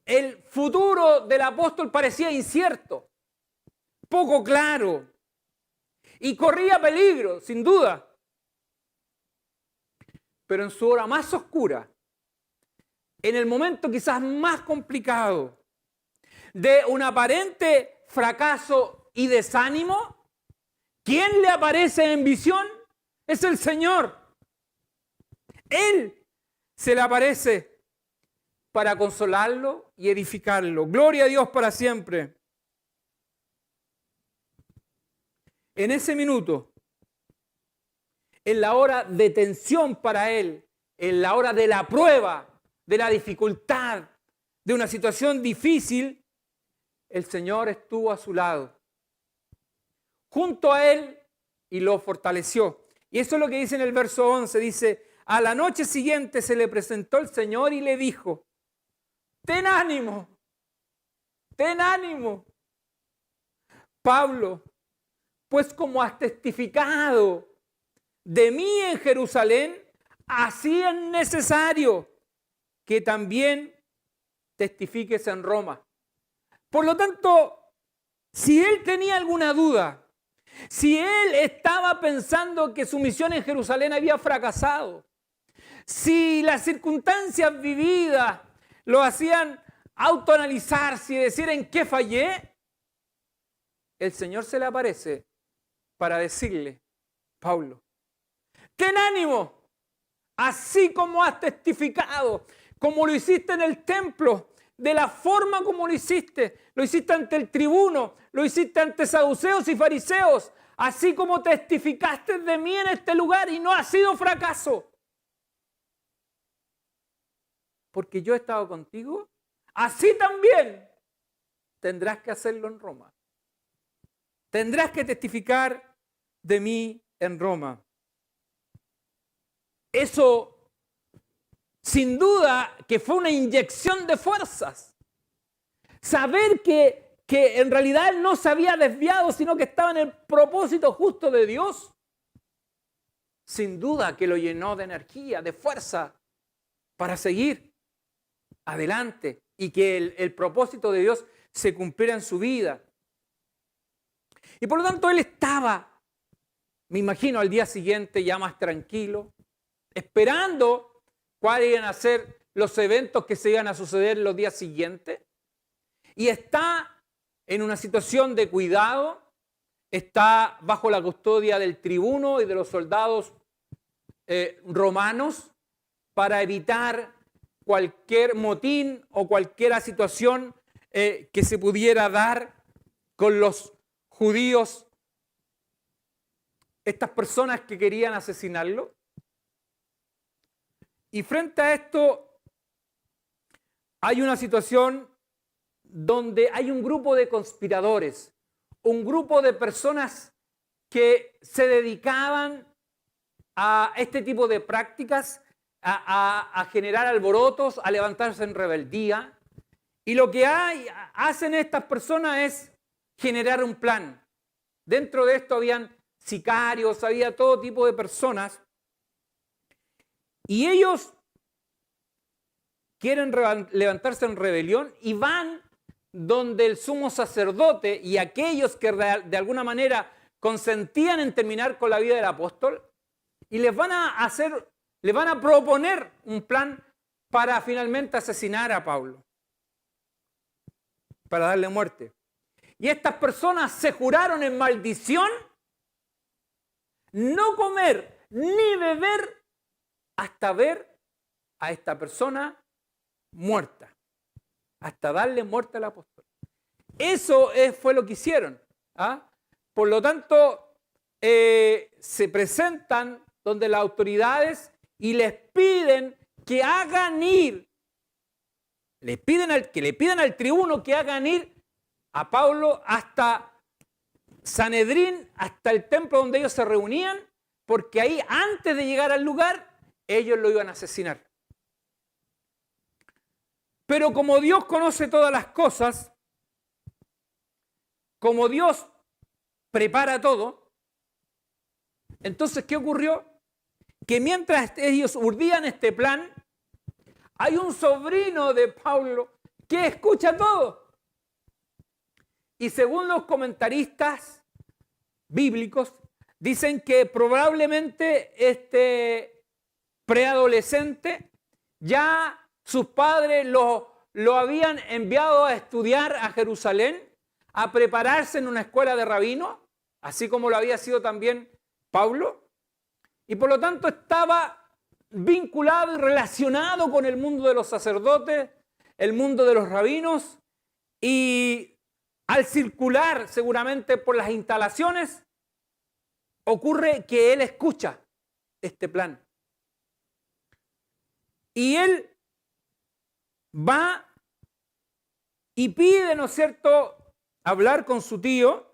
El futuro del apóstol parecía incierto, poco claro, y corría peligro, sin duda. Pero en su hora más oscura, en el momento quizás más complicado, de un aparente fracaso y desánimo, ¿quién le aparece en visión? Es el Señor. Él se le aparece para consolarlo y edificarlo. Gloria a Dios para siempre. En ese minuto, en la hora de tensión para él, en la hora de la prueba, de la dificultad, de una situación difícil, el Señor estuvo a su lado, junto a él, y lo fortaleció. Y eso es lo que dice en el verso 11, dice: a la noche siguiente se le presentó el Señor y le dijo: ten ánimo, Pablo, pues como has testificado de mí en Jerusalén, así es necesario que también testifiques en Roma. Por lo tanto, si él tenía alguna duda, si él estaba pensando que su misión en Jerusalén había fracasado, si las circunstancias vividas lo hacían autoanalizarse y decir en qué fallé, el Señor se le aparece para decirle: Pablo, ten ánimo, así como has testificado, como lo hiciste en el templo, de la forma como lo hiciste ante el tribuno, lo hiciste ante saduceos y fariseos, así como testificaste de mí en este lugar, y no ha sido fracaso. Porque yo he estado contigo, así también tendrás que hacerlo en Roma. Tendrás que testificar de mí en Roma. Eso, sin duda, que fue una inyección de fuerzas. Saber que en realidad él no se había desviado, sino que estaba en el propósito justo de Dios, sin duda que lo llenó de energía, de fuerza, para seguir adelante y que el propósito de Dios se cumpliera en su vida. Y por lo tanto él estaba, me imagino, al día siguiente ya más tranquilo, esperando cuáles iban a ser los eventos que se iban a suceder los días siguientes. Y está en una situación de cuidado, está bajo la custodia del tribuno y de los soldados romanos para evitar cualquier motín o cualquier situación que se pudiera dar con los judíos, estas personas que querían asesinarlo. Y frente a esto hay una situación donde hay un grupo de conspiradores, un grupo de personas que se dedicaban a este tipo de prácticas, a generar alborotos, a levantarse en rebeldía. Y lo que hacen estas personas es generar un plan. Dentro de esto habían sicarios, había todo tipo de personas. Y ellos quieren levantarse en rebelión y van donde el sumo sacerdote y aquellos que de alguna manera consentían en terminar con la vida del apóstol, y les van a proponer un plan para finalmente asesinar a Pablo, para darle muerte. Y estas personas se juraron en maldición no comer ni beber hasta ver a esta persona muerta, hasta darle muerte al apóstol. Eso fue lo que hicieron. Por lo tanto, se presentan donde las autoridades y les piden que hagan ir, le pidan al tribuno que hagan ir a Pablo hasta Sanedrín, hasta el templo donde ellos se reunían, porque ahí, antes de llegar al lugar, ellos lo iban a asesinar. Pero como Dios conoce todas las cosas, como Dios prepara todo, entonces, ¿qué ocurrió? Que mientras ellos urdían este plan, hay un sobrino de Pablo que escucha todo. Y según los comentaristas bíblicos, dicen que probablemente este preadolescente ya sus padres lo habían enviado a estudiar a Jerusalén, a prepararse en una escuela de rabinos, así como lo había sido también Pablo, y por lo tanto estaba vinculado y relacionado con el mundo de los sacerdotes, el mundo de los rabinos, y al circular seguramente por las instalaciones, ocurre que él escucha este plan. Y él va y pide, ¿no es cierto?, hablar con su tío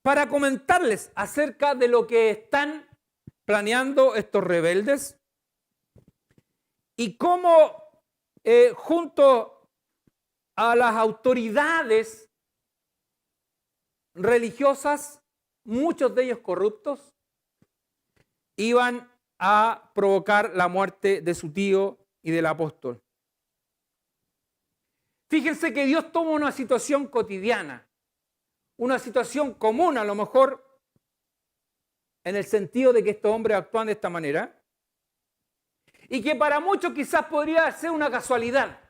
para comentarles acerca de lo que están planeando estos rebeldes y cómo junto a las autoridades religiosas, muchos de ellos corruptos, iban a provocar la muerte de su tío y del apóstol. Fíjense que Dios toma una situación cotidiana, una situación común a lo mejor, en el sentido de que estos hombres actúan de esta manera, y que para muchos quizás podría ser una casualidad,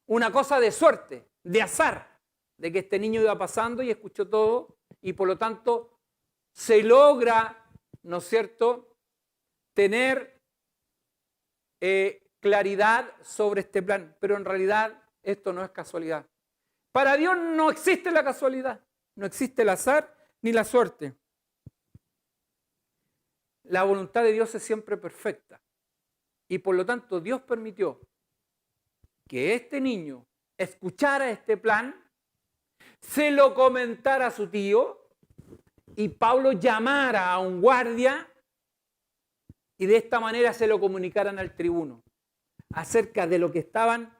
una cosa de suerte, de azar, de que este niño iba pasando y escuchó todo, y por lo tanto se logra, ¿no es cierto?, tener claridad sobre este plan, pero en realidad esto no es casualidad. Para Dios no existe la casualidad, no existe el azar ni la suerte. La voluntad de Dios es siempre perfecta y por lo tanto Dios permitió que este niño escuchara este plan, se lo comentara a su tío y Pablo llamara a un guardia y de esta manera se lo comunicaran al tribuno acerca de lo que estaban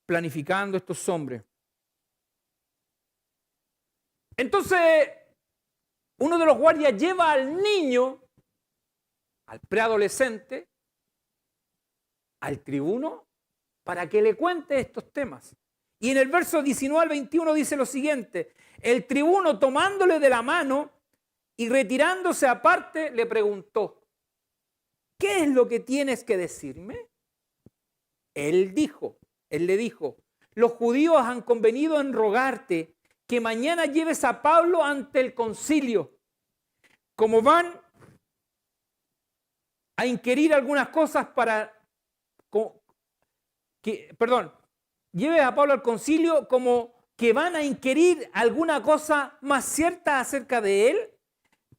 planificando estos hombres. Entonces, uno de los guardias lleva al niño, al preadolescente, al tribuno, para que le cuente estos temas. Y en el verso 19 al 21 dice lo siguiente: el tribuno, tomándole de la mano y retirándose aparte, le preguntó: ¿qué es lo que tienes que decirme? Él le dijo: los judíos han convenido en rogarte que mañana lleves a Pablo ante el concilio. Como van a inquirir algunas cosas lleves a Pablo al concilio como que van a inquirir alguna cosa más cierta acerca de él,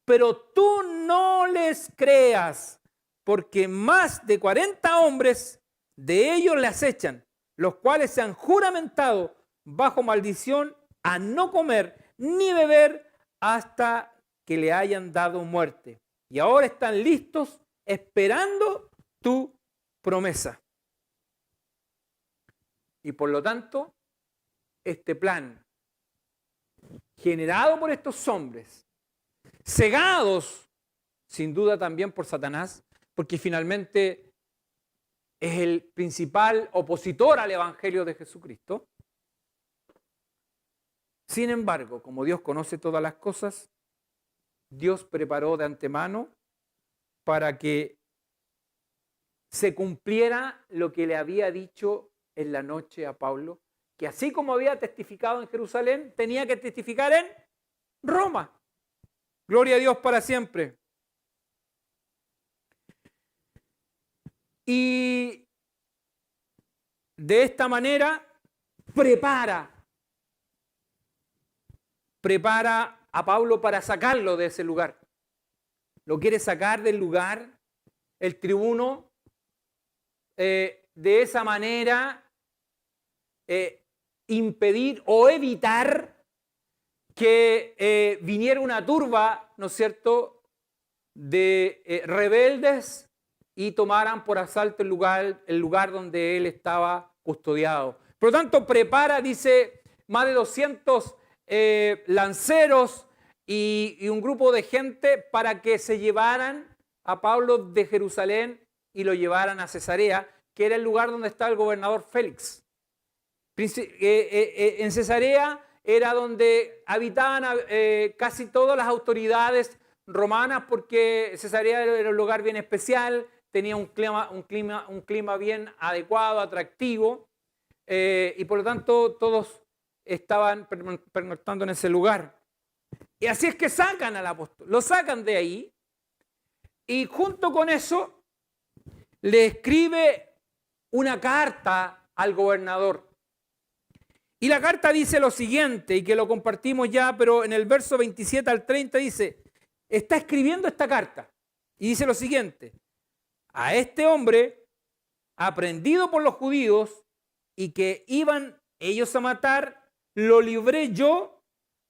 pero tú no les creas, porque más de 40 hombres de ellos le acechan, los cuales se han juramentado bajo maldición a no comer ni beber hasta que le hayan dado muerte. Y ahora están listos esperando tu promesa. Y por lo tanto, este plan generado por estos hombres, cegados sin duda también por Satanás, porque finalmente es el principal opositor al Evangelio de Jesucristo. Sin embargo, como Dios conoce todas las cosas, Dios preparó de antemano para que se cumpliera lo que le había dicho en la noche a Pablo, que así como había testificado en Jerusalén, tenía que testificar en Roma. Gloria a Dios para siempre. Y de esta manera prepara a Pablo para sacarlo de ese lugar. Lo quiere sacar del lugar, el tribuno, de esa manera impedir o evitar que viniera una turba, ¿no es cierto?, de rebeldes y tomaran por asalto el lugar donde él estaba custodiado. Por lo tanto, prepara, dice, más de 200 lanceros y un grupo de gente para que se llevaran a Pablo de Jerusalén y lo llevaran a Cesarea, que era el lugar donde estaba el gobernador Félix. En Cesarea era donde habitaban casi todas las autoridades romanas, porque Cesarea era un lugar bien especial, tenía un clima bien adecuado, atractivo, y por lo tanto todos estaban pernoctando en ese lugar. Y así es que sacan al apóstol, lo sacan de ahí, y junto con eso le escribe una carta al gobernador. Y la carta dice lo siguiente, y que lo compartimos ya, pero en el verso 27 al 30 dice, está escribiendo esta carta, y dice lo siguiente: a este hombre, aprendido por los judíos, y que iban ellos a matar, lo libré yo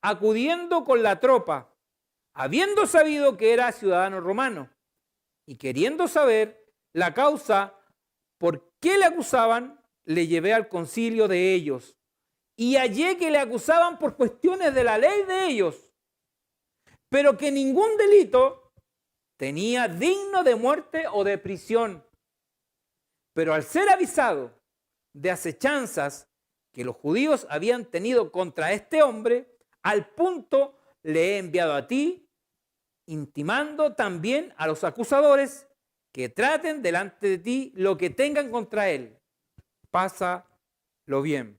acudiendo con la tropa, habiendo sabido que era ciudadano romano, y queriendo saber la causa por qué le acusaban, le llevé al concilio de ellos. Y hallé que le acusaban por cuestiones de la ley de ellos, pero que ningún delito tenía digno de muerte o de prisión. Pero al ser avisado de acechanzas que los judíos habían tenido contra este hombre, al punto le he enviado a ti, intimando también a los acusadores que traten delante de ti lo que tengan contra él. Pásalo bien.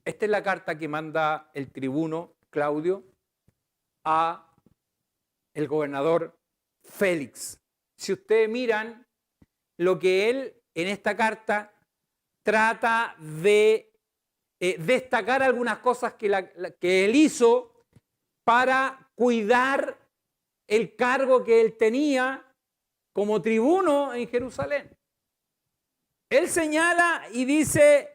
Esta es la carta que manda el tribuno Claudio a el gobernador Félix. Si ustedes miran lo que él en esta carta trata de destacar algunas cosas que él hizo para cuidar el cargo que él tenía como tribuno en Jerusalén. Él señala y dice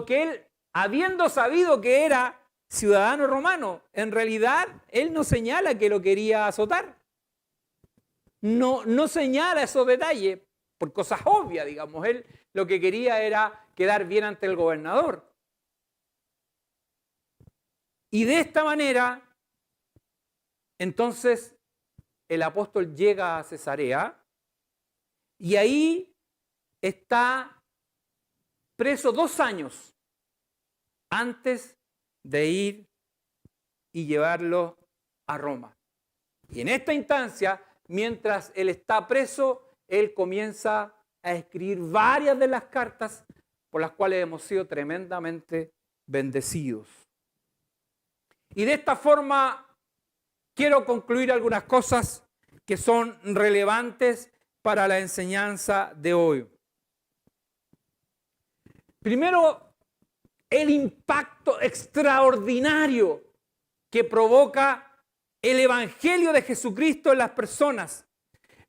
que él, habiendo sabido que era ciudadano romano, en realidad él no señala que lo quería azotar. No señala esos detalles por cosas obvias, digamos. Él lo que quería era quedar bien ante el gobernador. Y de esta manera, entonces, el apóstol llega a Cesarea y ahí está preso 2 años antes de ir y llevarlo a Roma. Y en esta instancia, mientras él está preso, él comienza a escribir varias de las cartas por las cuales hemos sido tremendamente bendecidos. Y de esta forma quiero concluir algunas cosas que son relevantes para la enseñanza de hoy. Primero, el impacto extraordinario que provoca el Evangelio de Jesucristo en las personas.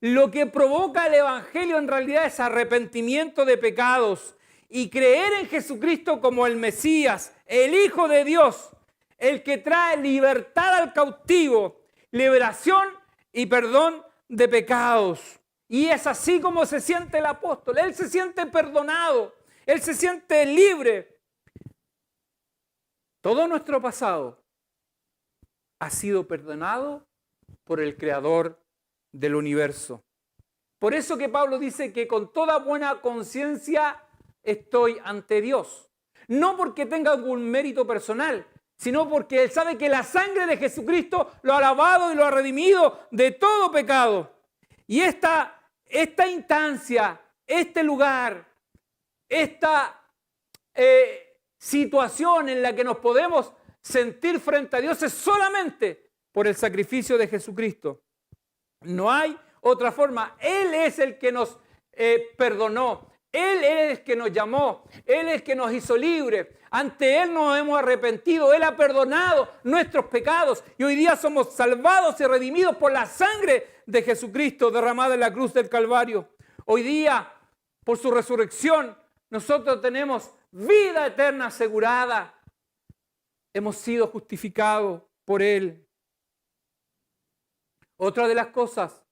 Lo que provoca el Evangelio en realidad es arrepentimiento de pecados y creer en Jesucristo como el Mesías, el Hijo de Dios, el que trae libertad al cautivo, liberación y perdón de pecados. Y es así como se siente el apóstol. Él se siente perdonado, él se siente libre. Todo nuestro pasado ha sido perdonado por el Creador del universo. Por eso que Pablo dice que con toda buena conciencia estoy ante Dios. No porque tenga algún mérito personal, sino porque él sabe que la sangre de Jesucristo lo ha lavado y lo ha redimido de todo pecado. Y esta instancia, este lugar, esta situación en la que nos podemos sentir frente a Dios es solamente por el sacrificio de Jesucristo. No hay otra forma. Él es el que nos perdonó. Él es el que nos llamó. Él es el que nos hizo libres. Ante Él nos hemos arrepentido. Él ha perdonado nuestros pecados. Y hoy día somos salvados y redimidos por la sangre de Jesucristo derramada en la cruz del Calvario. Hoy día, por su resurrección, nosotros tenemos vida eterna asegurada. Hemos sido justificados por Él. Otra de las cosas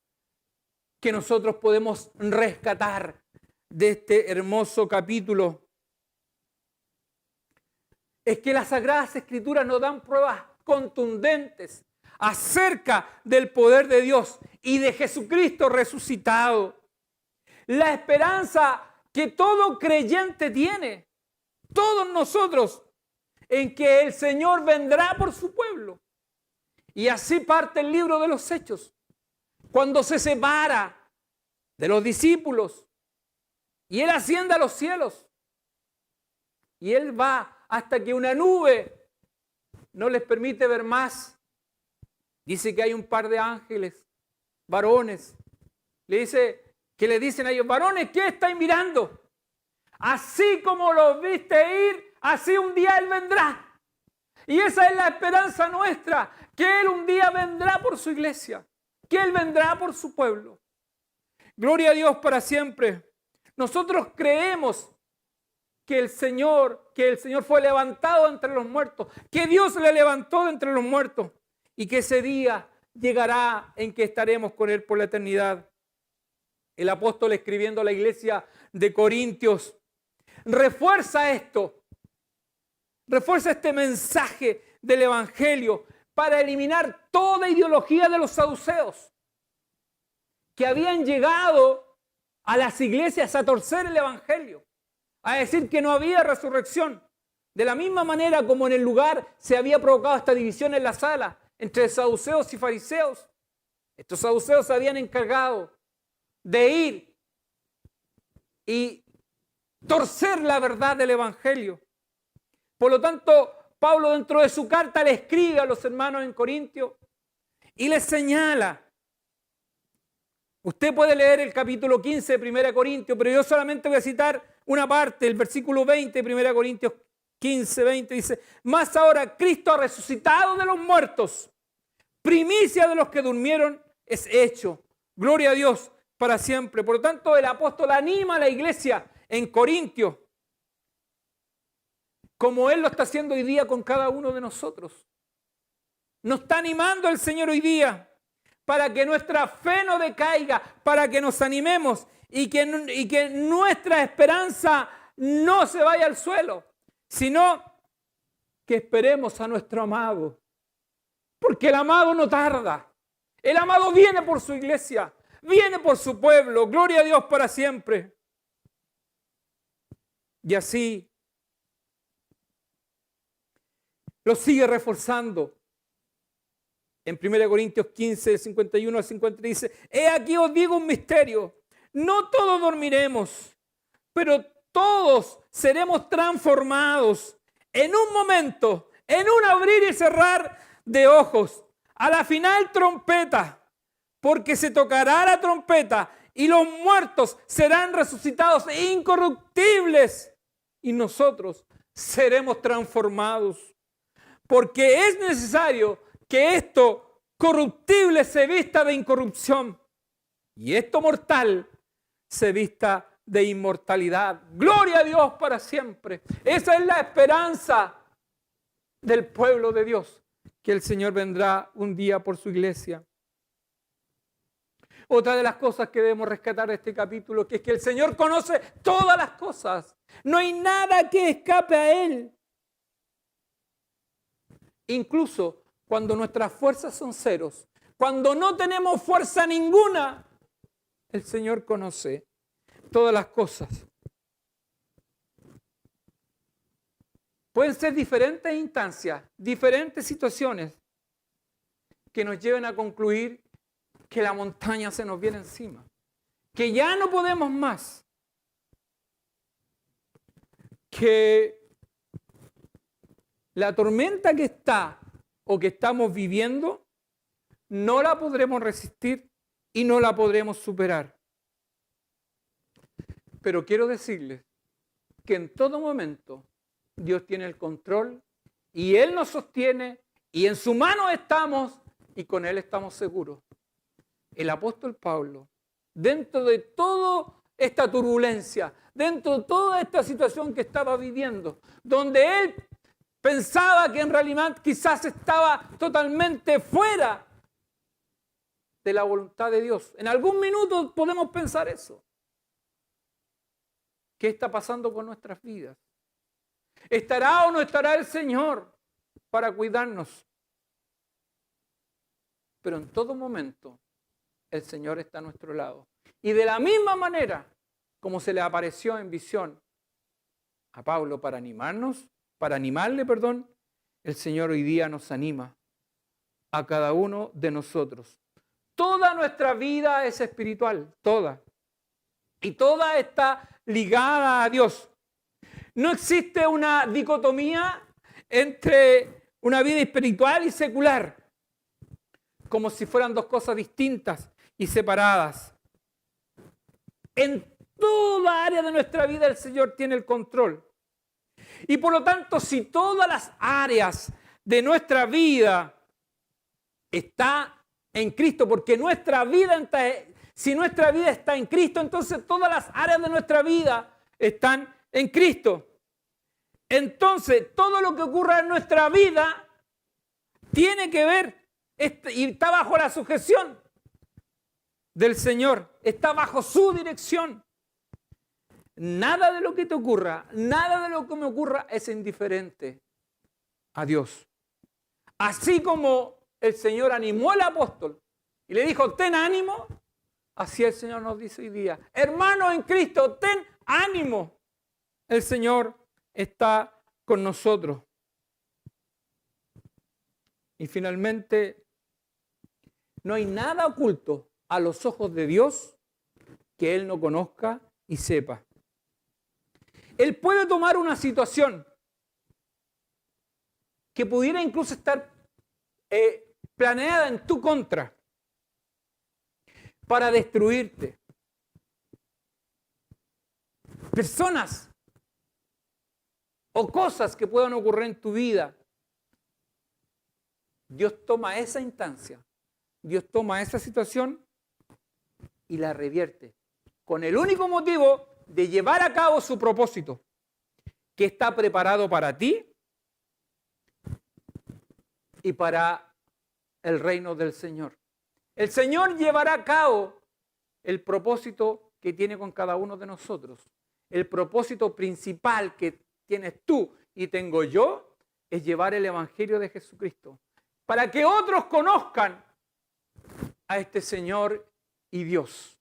que nosotros podemos rescatar de este hermoso capítulo es que las Sagradas Escrituras nos dan pruebas contundentes acerca del poder de Dios y de Jesucristo resucitado. La esperanza que todo creyente tiene, todos nosotros, en que el Señor vendrá por su pueblo. Y así parte el libro de los Hechos, cuando se separa de los discípulos y Él asciende a los cielos. Y Él va hasta que una nube no les permite ver más. Dice que hay un par de ángeles, varones, que le dicen a ellos, varones, ¿qué estáis mirando? Así como los viste ir, así un día Él vendrá. Y esa es la esperanza nuestra, que Él un día vendrá por su iglesia, que Él vendrá por su pueblo. Gloria a Dios para siempre. Nosotros creemos que el Señor fue levantado entre los muertos, que Dios le levantó de entre los muertos y que ese día llegará en que estaremos con Él por la eternidad. El apóstol, escribiendo a la iglesia de Corintios, refuerza esto. Refuerza este mensaje del Evangelio para eliminar toda ideología de los saduceos que habían llegado a las iglesias a torcer el Evangelio, a decir que no había resurrección. De la misma manera como en el lugar se había provocado esta división en la sala entre saduceos y fariseos. Estos saduceos se habían encargado de ir y torcer la verdad del Evangelio. Por lo tanto, Pablo dentro de su carta le escribe a los hermanos en Corintios y les señala. Usted puede leer el capítulo 15 de 1 Corintios, pero yo solamente voy a citar una parte, el versículo 20 de 1 Corintios 15, 20, dice, mas ahora Cristo ha resucitado de los muertos, primicia de los que durmieron es hecho. Gloria a Dios para siempre. Por lo tanto, el apóstol anima a la iglesia en Corintios, como Él lo está haciendo hoy día con cada uno de nosotros. Nos está animando el Señor hoy día para que nuestra fe no decaiga, para que nos animemos y que nuestra esperanza no se vaya al suelo, sino que esperemos a nuestro amado. Porque el amado no tarda. El amado viene por su iglesia, viene por su pueblo. Gloria a Dios para siempre. Y así lo sigue reforzando. En 1 Corintios 15, 51 al 50 dice, he aquí os digo un misterio, no todos dormiremos, pero todos seremos transformados en un momento, en un abrir y cerrar de ojos, a la final trompeta, porque se tocará la trompeta y los muertos serán resucitados incorruptibles y nosotros seremos transformados. Porque es necesario que esto corruptible se vista de incorrupción y esto mortal se vista de inmortalidad. Gloria a Dios para siempre. Esa es la esperanza del pueblo de Dios, que el Señor vendrá un día por su iglesia. Otra de las cosas que debemos rescatar de este capítulo, que es que el Señor conoce todas las cosas. No hay nada que escape a Él. Incluso cuando nuestras fuerzas son ceros, cuando no tenemos fuerza ninguna, el Señor conoce todas las cosas. Pueden ser diferentes instancias, diferentes situaciones que nos lleven a concluir que la montaña se nos viene encima, que ya no podemos más, que la tormenta que está o que estamos viviendo no la podremos resistir y no la podremos superar. Pero quiero decirles que en todo momento Dios tiene el control y Él nos sostiene y en su mano estamos y con Él estamos seguros. El apóstol Pablo, dentro de toda esta turbulencia, dentro de toda esta situación que estaba viviendo, donde él pensaba que en realidad quizás estaba totalmente fuera de la voluntad de Dios. En algún minuto podemos pensar eso. ¿Qué está pasando con nuestras vidas? ¿Estará o no estará el Señor para cuidarnos? Pero en todo momento el Señor está a nuestro lado. Y de la misma manera como se le apareció en visión a Pablo para animarle, el Señor hoy día nos anima a cada uno de nosotros. Toda nuestra vida es espiritual, toda. Y toda está ligada a Dios. No existe una dicotomía entre una vida espiritual y secular, como si fueran dos cosas distintas y separadas. En toda área de nuestra vida el Señor tiene el control. Y por lo tanto, si todas las áreas de nuestra vida está en Cristo, porque si nuestra vida está en Cristo, entonces todas las áreas de nuestra vida están en Cristo. Entonces, todo lo que ocurra en nuestra vida tiene que ver y está bajo la sujeción del Señor, está bajo su dirección. Nada de lo que te ocurra, nada de lo que me ocurra es indiferente a Dios. Así como el Señor animó al apóstol y le dijo, ten ánimo, así el Señor nos dice hoy día, hermanos en Cristo, ten ánimo. El Señor está con nosotros. Y finalmente, no hay nada oculto a los ojos de Dios que Él no conozca y sepa. Él puede tomar una situación que pudiera incluso estar planeada en tu contra para destruirte. Personas o cosas que puedan ocurrir en tu vida. Dios toma esa instancia, Dios toma esa situación y la revierte con el único motivo de llevar a cabo su propósito, que está preparado para ti y para el reino del Señor. El Señor llevará a cabo el propósito que tiene con cada uno de nosotros. El propósito principal que tienes tú y tengo yo es llevar el Evangelio de Jesucristo para que otros conozcan a este Señor y Dios.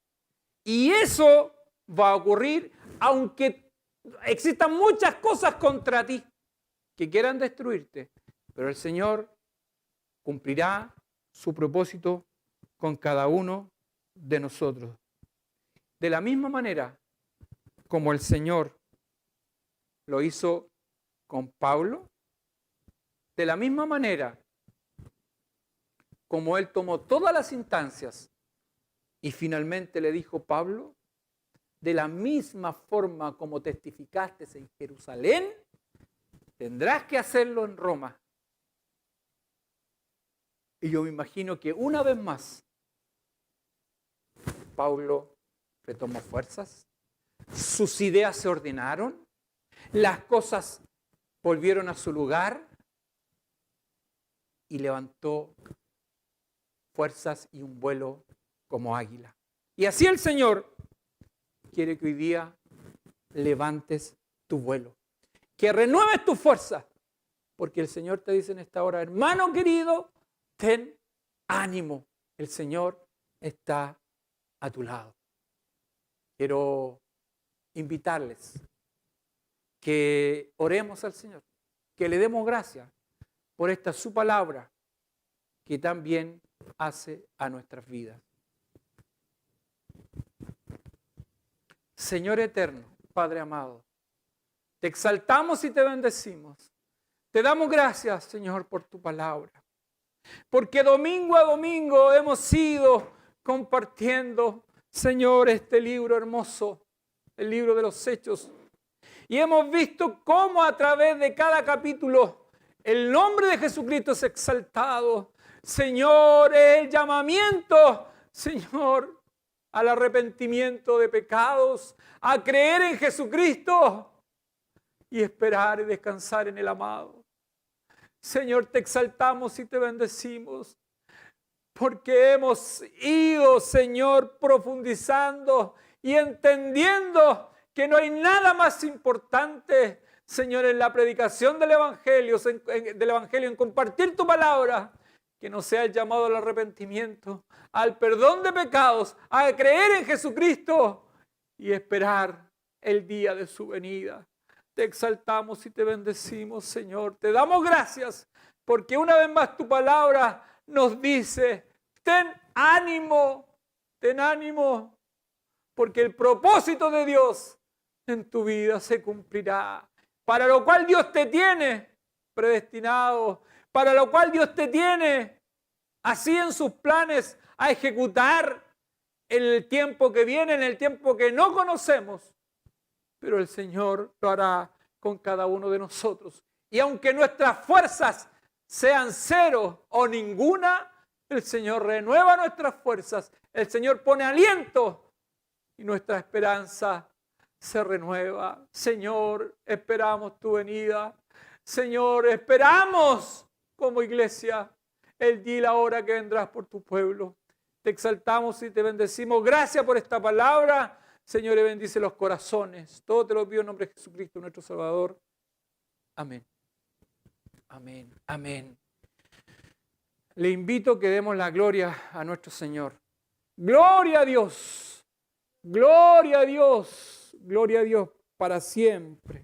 Y eso va a ocurrir aunque existan muchas cosas contra ti que quieran destruirte, pero el Señor cumplirá su propósito con cada uno de nosotros. De la misma manera como el Señor lo hizo con Pablo, de la misma manera como Él tomó todas las instancias y finalmente le dijo, Pablo, de la misma forma como testificaste en Jerusalén, tendrás que hacerlo en Roma. Y yo me imagino que una vez más, Pablo retomó fuerzas, sus ideas se ordenaron, las cosas volvieron a su lugar y levantó fuerzas y un vuelo como águila. Y así el Señor quiere que hoy día levantes tu vuelo, que renueves tu fuerza, porque el Señor te dice en esta hora, hermano querido, ten ánimo, el Señor está a tu lado. Quiero invitarles que oremos al Señor, que le demos gracias por esta su palabra que también hace a nuestras vidas. Señor eterno, Padre amado, te exaltamos y te bendecimos. Te damos gracias, Señor, por tu palabra. Porque domingo a domingo hemos ido compartiendo, Señor, este libro hermoso, el libro de los Hechos. Y hemos visto cómo a través de cada capítulo el nombre de Jesucristo es exaltado. Señor, el llamamiento, Señor, al arrepentimiento de pecados, a creer en Jesucristo y esperar y descansar en el amado. Señor, te exaltamos y te bendecimos porque hemos ido, Señor, profundizando y entendiendo que no hay nada más importante, Señor, en la predicación del Evangelio, en compartir tu palabra, que no sea el llamado al arrepentimiento, al perdón de pecados, a creer en Jesucristo y esperar el día de su venida. Te exaltamos y te bendecimos, Señor. Te damos gracias porque una vez más tu palabra nos dice, ten ánimo, porque el propósito de Dios en tu vida se cumplirá. Para lo cual Dios te tiene predestinado, para lo cual Dios te tiene así en sus planes a ejecutar en el tiempo que viene, en el tiempo que no conocemos. Pero el Señor lo hará con cada uno de nosotros. Y aunque nuestras fuerzas sean cero o ninguna, el Señor renueva nuestras fuerzas. El Señor pone aliento y nuestra esperanza se renueva. Señor, esperamos tu venida. Señor, esperamos como iglesia el día y la hora que vendrás por tu pueblo. Te exaltamos y te bendecimos. Gracias por esta palabra. Señor, y bendice los corazones. Todo te lo pido en nombre de Jesucristo, nuestro Salvador. Amén. Amén. Amén. Le invito a que demos la gloria a nuestro Señor. Gloria a Dios. Gloria a Dios. Gloria a Dios para siempre.